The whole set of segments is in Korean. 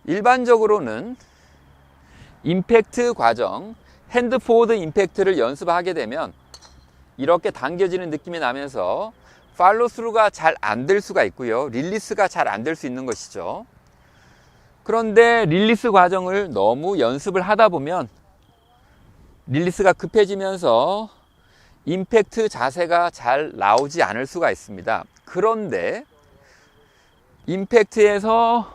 일반적으로는 임팩트 과정, 핸드 포워드 임팩트를 연습하게 되면 이렇게 당겨지는 느낌이 나면서 팔로 스루가 잘 안 될 수가 있고요. 릴리스가 잘 안 될 수 있는 것이죠. 그런데 릴리스 과정을 너무 연습을 하다 보면 릴리스가 급해지면서 임팩트 자세가 잘 나오지 않을 수가 있습니다. 그런데 임팩트에서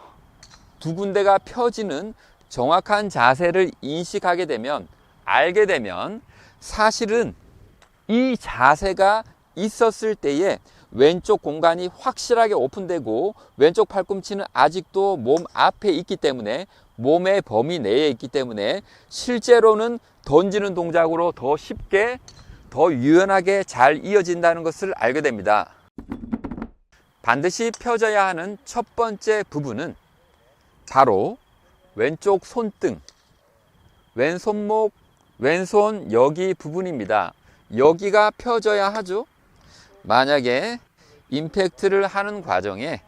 두 군데가 펴지는 정확한 자세를 인식하게 되면, 알게 되면 사실은 이 자세가 있었을 때에 왼쪽 공간이 확실하게 오픈되고 왼쪽 팔꿈치는 아직도 몸 앞에 있기 때문에, 몸의 범위 내에 있기 때문에 실제로는 던지는 동작으로 더 쉽게, 더 유연하게 잘 이어진다는 것을 알게 됩니다. 반드시 펴져야 하는 첫 번째 부분은 바로 왼쪽 손등, 왼손목, 왼손 여기 부분입니다. 여기가 펴져야 하죠. 만약에 임팩트를 하는 과정에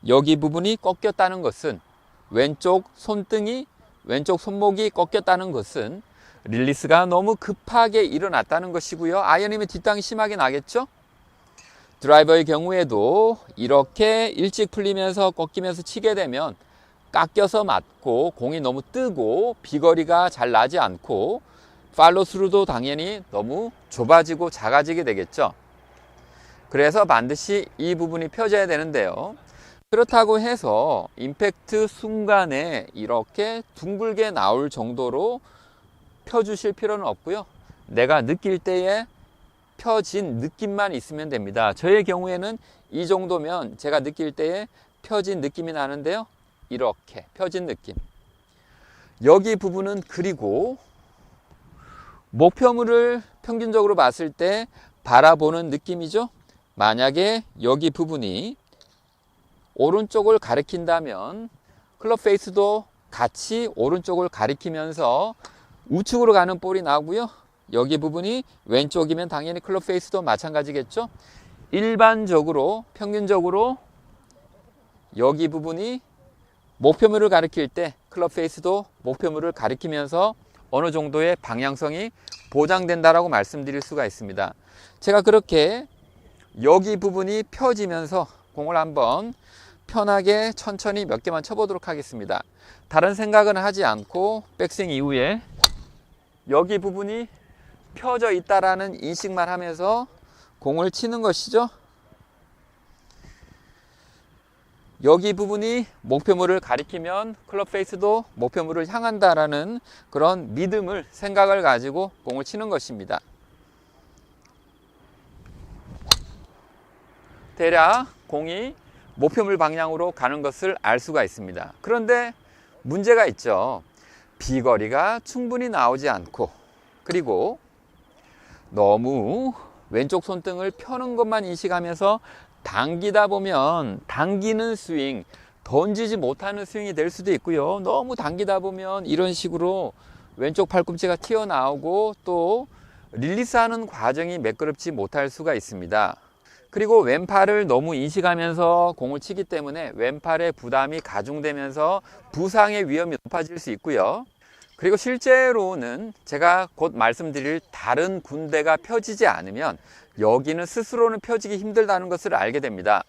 여기 부분이 꺾였다는 것은, 왼쪽 손등이, 왼쪽 손목이 꺾였다는 것은 릴리스가 너무 급하게 일어났다는 것이고요. 아이언이면 뒷땅이 심하게 나겠죠. 드라이버의 경우에도 이렇게 일찍 풀리면서 꺾이면서 치게 되면 깎여서 맞고 공이 너무 뜨고 비거리가 잘 나지 않고 팔로 스루도 당연히 너무 좁아지고 작아지게 되겠죠. 그래서 반드시 이 부분이 펴져야 되는데요. 그렇다고 해서 임팩트 순간에 이렇게 둥글게 나올 정도로 펴주실 필요는 없고요. 내가 느낄 때에 펴진 느낌만 있으면 됩니다. 저의 경우에는 이 정도면 제가 느낄 때에 펴진 느낌이 나는데요. 이렇게 펴진 느낌. 여기 부분은, 그리고 목표물을 평균적으로 봤을 때 바라보는 느낌이죠. 만약에 여기 부분이 오른쪽을 가리킨다면 클럽 페이스도 같이 오른쪽을 가리키면서 우측으로 가는 볼이 나오고요. 여기 부분이 왼쪽이면 당연히 클럽 페이스도 마찬가지겠죠. 일반적으로, 평균적으로 여기 부분이 목표물을 가리킬 때 클럽 페이스도 목표물을 가리키면서 어느 정도의 방향성이 보장된다라고 말씀드릴 수가 있습니다. 제가 그렇게 여기 부분이 펴지면서 공을 한번 편하게 천천히 몇 개만 쳐보도록 하겠습니다. 다른 생각은 하지 않고 백스윙 이후에 여기 부분이 펴져 있다라는 인식만 하면서 공을 치는 것이죠. 여기 부분이 목표물을 가리키면 클럽 페이스도 목표물을 향한다라는 그런 믿음을, 생각을 가지고 공을 치는 것입니다. 대략 공이 목표물 방향으로 가는 것을 알 수가 있습니다. 그런데 문제가 있죠. 비거리가 충분히 나오지 않고, 그리고 너무 왼쪽 손등을 펴는 것만 인식하면서 당기다 보면 당기는 스윙, 던지지 못하는 스윙이 될 수도 있고요. 너무 당기다 보면 이런 식으로 왼쪽 팔꿈치가 튀어나오고 또 릴리스하는 과정이 매끄럽지 못할 수가 있습니다. 그리고 왼팔을 너무 인식하면서 공을 치기 때문에 왼팔의 부담이 가중되면서 부상의 위험이 높아질 수 있고요. 그리고 실제로는 제가 곧 말씀드릴 다른 군데가 펴지지 않으면 여기는 스스로는 펴지기 힘들다는 것을 알게 됩니다.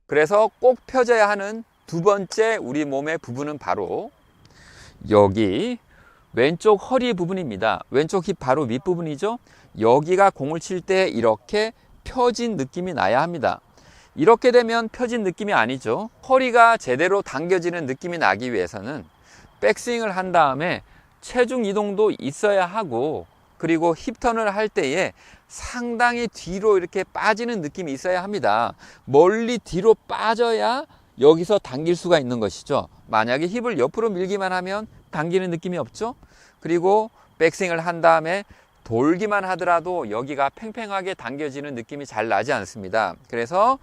그래서 꼭 펴져야 하는 두 번째 우리 몸의 부분은 바로 여기 왼쪽 허리 부분입니다. 왼쪽 힙 바로 윗부분이죠. 여기가 공을 칠 때 이렇게 펴진 느낌이 나야 합니다. 이렇게 되면 펴진 느낌이 아니죠. 허리가 제대로 당겨지는 느낌이 나기 위해서는 백스윙을 한 다음에 체중 이동도 있어야 하고, 그리고 힙턴을 할 때에 상당히 뒤로 이렇게 빠지는 느낌이 있어야 합니다. 멀리 뒤로 빠져야 여기서 당길 수가 있는 것이죠. 만약에 힙을 옆으로 밀기만 하면 당기는 느낌이 없죠. 그리고 백스윙을 한 다음에 돌기만 하더라도 여기가 팽팽하게 당겨지는 느낌이 잘 나지 않습니다. 그래서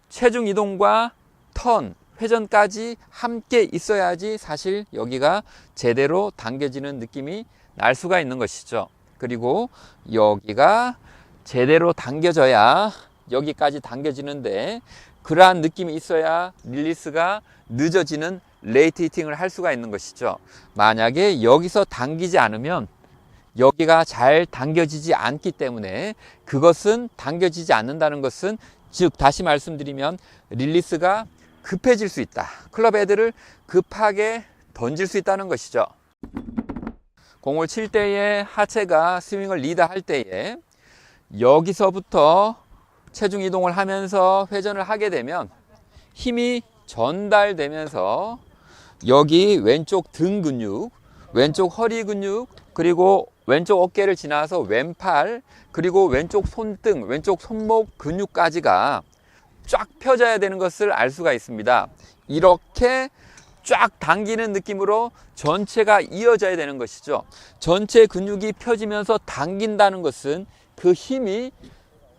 체중 이동과 턴, 회전까지 함께 있어야지 사실 여기가 제대로 당겨지는 느낌이 날 수가 있는 것이죠. 그리고 여기가 제대로 당겨져야 여기까지 당겨지는데, 그러한 느낌이 있어야 릴리스가 늦어지는 레이트 히팅을 할 수가 있는 것이죠. 만약에 여기서 당기지 않으면 여기가 잘 당겨지지 않기 때문에, 그것은 당겨지지 않는다는 것은, 즉 다시 말씀드리면 릴리스가 급해질 수 있다. 클럽 헤드를 급하게 던질 수 있다는 것이죠. 공을 칠 때에 하체가 스윙을 리드할 때에 여기서부터 체중 이동을 하면서 회전을 하게 되면 힘이 전달되면서 여기 왼쪽 등 근육, 왼쪽 허리 근육, 그리고 왼쪽 어깨를 지나서 왼팔, 그리고 왼쪽 손등, 왼쪽 손목 근육까지가 쫙 펴져야 되는 것을 알 수가 있습니다. 이렇게 쫙 당기는 느낌으로 전체가 이어져야 되는 것이죠. 전체 근육이 펴지면서 당긴다는 것은 그 힘이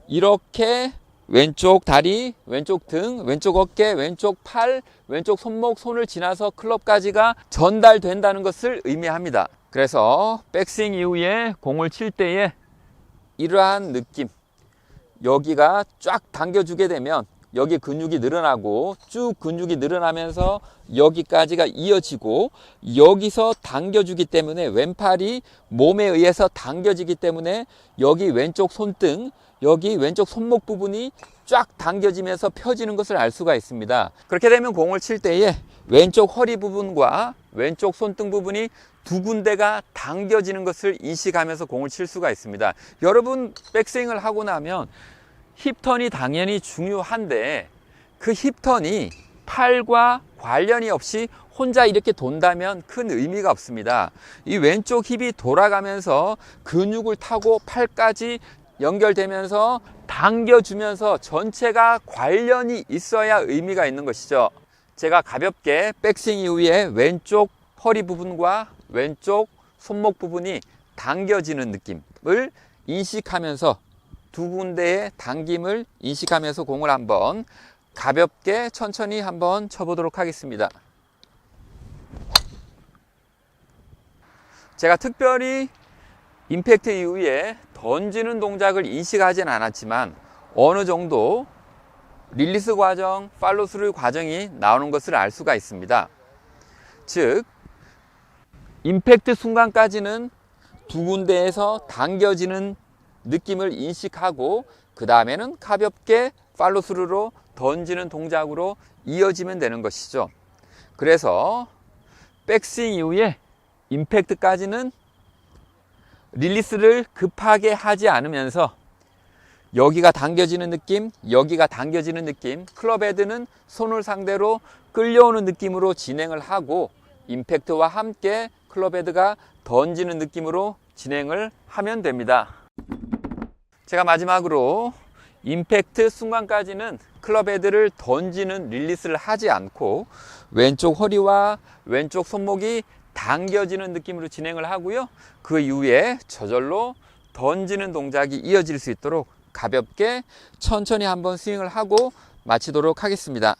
이렇게 왼쪽 다리, 왼쪽 등, 왼쪽 어깨, 왼쪽 팔, 왼쪽 손목, 손을 지나서 클럽까지가 전달된다는 것을 의미합니다. 그래서 백스윙 이후에 공을 칠 때에 이러한 느낌, 여기가 쫙 당겨주게 되면 여기 근육이 늘어나고 쭉 근육이 늘어나면서 여기까지가 이어지고, 여기서 당겨주기 때문에 왼팔이 몸에 의해서 당겨지기 때문에 여기 왼쪽 손등, 여기 왼쪽 손목 부분이 쫙 당겨지면서 펴지는 것을 알 수가 있습니다. 그렇게 되면 공을 칠 때에 왼쪽 허리 부분과 왼쪽 손등 부분이 두 군데가 당겨지는 것을 인식하면서 공을 칠 수가 있습니다. 여러분 백스윙을 하고 나면 힙턴이 당연히 중요한데 그 힙턴이 팔과 관련이 없이 혼자 이렇게 돈다면 큰 의미가 없습니다. 이 왼쪽 힙이 돌아가면서 근육을 타고 팔까지 연결되면서 당겨주면서 전체가 관련이 있어야 의미가 있는 것이죠. 제가 가볍게 백스윙 이후에 왼쪽 허리 부분과 왼쪽 손목 부분이 당겨지는 느낌을 인식하면서 두 군데의 당김을 인식하면서 공을 한번 가볍게 천천히 한번 쳐보도록 하겠습니다. 제가 특별히 임팩트 이후에 던지는 동작을 인식하진 않았지만 어느 정도 릴리스 과정, 팔로스루 과정이 나오는 것을 알 수가 있습니다. 즉 임팩트 순간까지는 두 군데에서 당겨지는 느낌을 인식하고 그 다음에는 가볍게 팔로스루로 던지는 동작으로 이어지면 되는 것이죠. 그래서 백스윙 이후에 임팩트까지는 릴리스를 급하게 하지 않으면서 여기가 당겨지는 느낌, 여기가 당겨지는 느낌, 클럽 헤드는 손을 상대로 끌려오는 느낌으로 진행을 하고 임팩트와 함께 클럽 헤드가 던지는 느낌으로 진행을 하면 됩니다. 제가 마지막으로 임팩트 순간까지는 클럽 헤드를 던지는 릴리스를 하지 않고 왼쪽 허리와 왼쪽 손목이 당겨지는 느낌으로 진행을 하고요. 그 이후에 저절로 던지는 동작이 이어질 수 있도록 가볍게 천천히 한번 스윙을 하고 마치도록 하겠습니다.